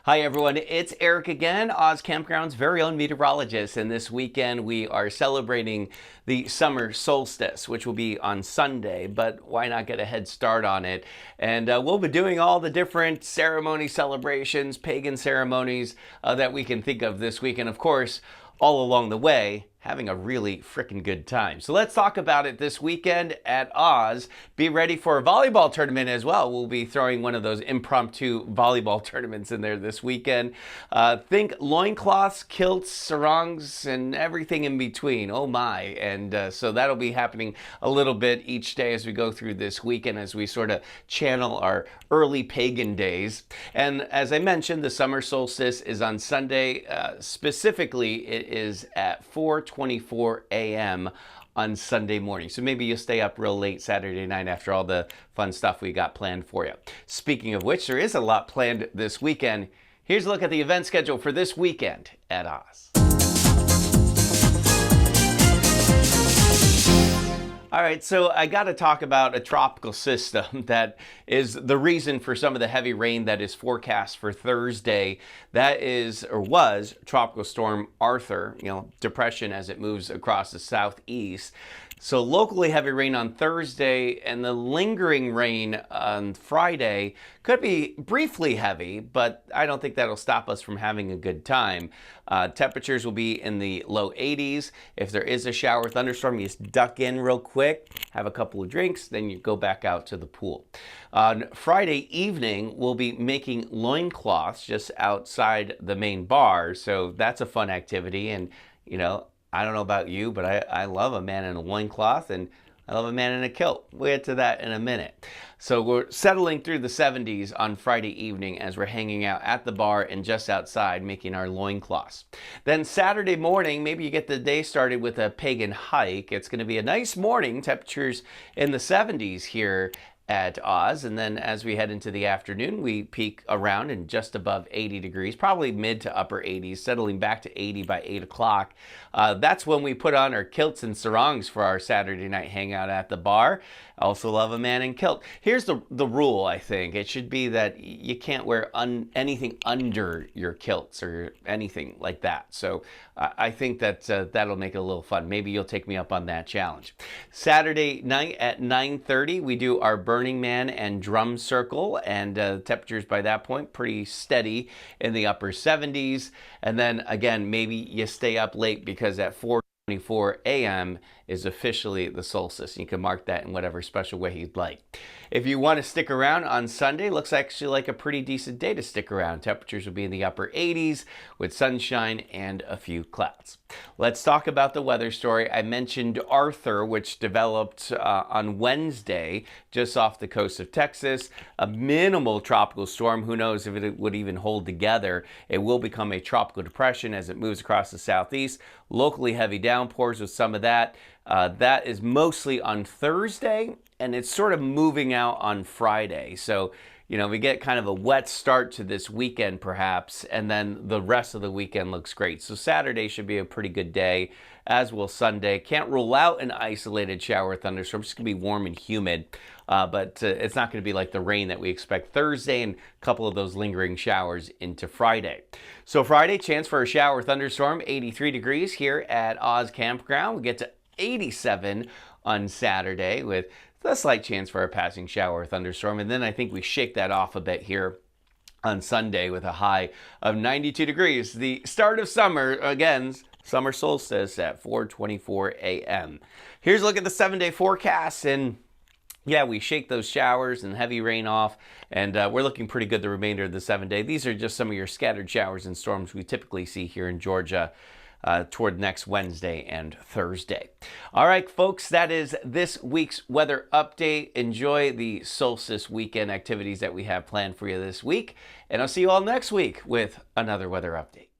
Hi everyone, it's Eric again, Oz Campground's very own meteorologist, and this weekend we are celebrating the summer solstice, which will be on Sunday, but why not get a head start on it? And we'll be doing all the different ceremony celebrations, pagan ceremonies that we can think of this week, and of course, all along the way, having a really frickin' good time. So let's talk about it this weekend at Oz. Be ready for a volleyball tournament as well. We'll be throwing one of those impromptu volleyball tournaments in there this weekend. Think loincloths, kilts, sarongs, and everything in between. Oh my. And so that'll be happening a little bit each day as we go through this weekend as we sort of channel our early pagan days. And as I mentioned, the summer solstice is on Sunday. Specifically, it is at 4:24 a.m. on Sunday morning. So maybe you'll stay up real late Saturday night after all the fun stuff we got planned for you. Speaking of which, there is a lot planned this weekend. Here's a look at the event schedule for this weekend at Oz. All right, so I got to talk about a tropical system that is the reason for some of the heavy rain that is forecast for Thursday. That is, or was, Tropical Storm Arthur, depression as it moves across the southeast. So locally heavy rain on Thursday, and the lingering rain on Friday could be briefly heavy, but I don't think that'll stop us from having a good time. Temperatures will be in the low 80s. If there is a shower or thunderstorm, you just duck in real quick, have a couple of drinks, then you go back out to the pool. On Friday evening, we'll be making loincloths just outside the main bar, so that's a fun activity. And, I don't know about you, but I love a man in a loincloth, and I love a man in a kilt. We'll get to that in a minute. So we're settling through the 70s on Friday evening as we're hanging out at the bar and just outside making our loincloths. Then Saturday morning, maybe you get the day started with a pagan hike. It's going to be a nice morning, temperatures in the 70s here at Oz, and then as we head into the afternoon, we peak around and just above 80 degrees, probably mid to upper 80s, settling back to 80 by 8 o'clock. That's when we put on our kilts and sarongs for our Saturday night hangout at the bar. I also love a man in kilt. Here's the rule, I think. It should be that you can't wear anything under your kilts or anything like that. So I think that that'll make it a little fun. Maybe you'll take me up on that challenge. Saturday night at 9:30, we do our Burning Man and drum circle, and temperatures by that point pretty steady in the upper 70s. And then again, maybe you stay up late because at 4:24 a.m. is officially the solstice. You can mark that in whatever special way you'd like. If you want to stick around on Sunday, looks actually like a pretty decent day to stick around. Temperatures will be in the upper 80s with sunshine and a few clouds. Let's talk about the weather story. I mentioned Arthur, which developed on Wednesday just off the coast of Texas. A minimal tropical storm. Who knows if it would even hold together. It will become a tropical depression as it moves across the southeast. Locally heavy downpours with some of that. That is mostly on Thursday, and it's sort of moving out on Friday. So, we get kind of a wet start to this weekend perhaps, and then the rest of the weekend looks great. So Saturday should be a pretty good day, as will Sunday. Can't rule out an isolated shower or thunderstorm. It's going to be warm and humid, but it's not going to be like the rain that we expect Thursday and a couple of those lingering showers into Friday. So Friday, chance for a shower or thunderstorm, 83 degrees here at Oz Campground. We get to 87 on Saturday with a slight chance for a passing shower or thunderstorm. And then I think we shake that off a bit here on Sunday with a high of 92 degrees. The start of summer, again, summer solstice at 4:24 a.m. Here's a look at the 7-day forecast, and yeah, we shake those showers and heavy rain off, and we're looking pretty good the remainder of the 7-day. These are just some of your scattered showers and storms we typically see here in Georgia toward next Wednesday and Thursday. All right, folks, that is this week's weather update. Enjoy the solstice weekend activities that we have planned for you this week, and I'll see you all next week with another weather update.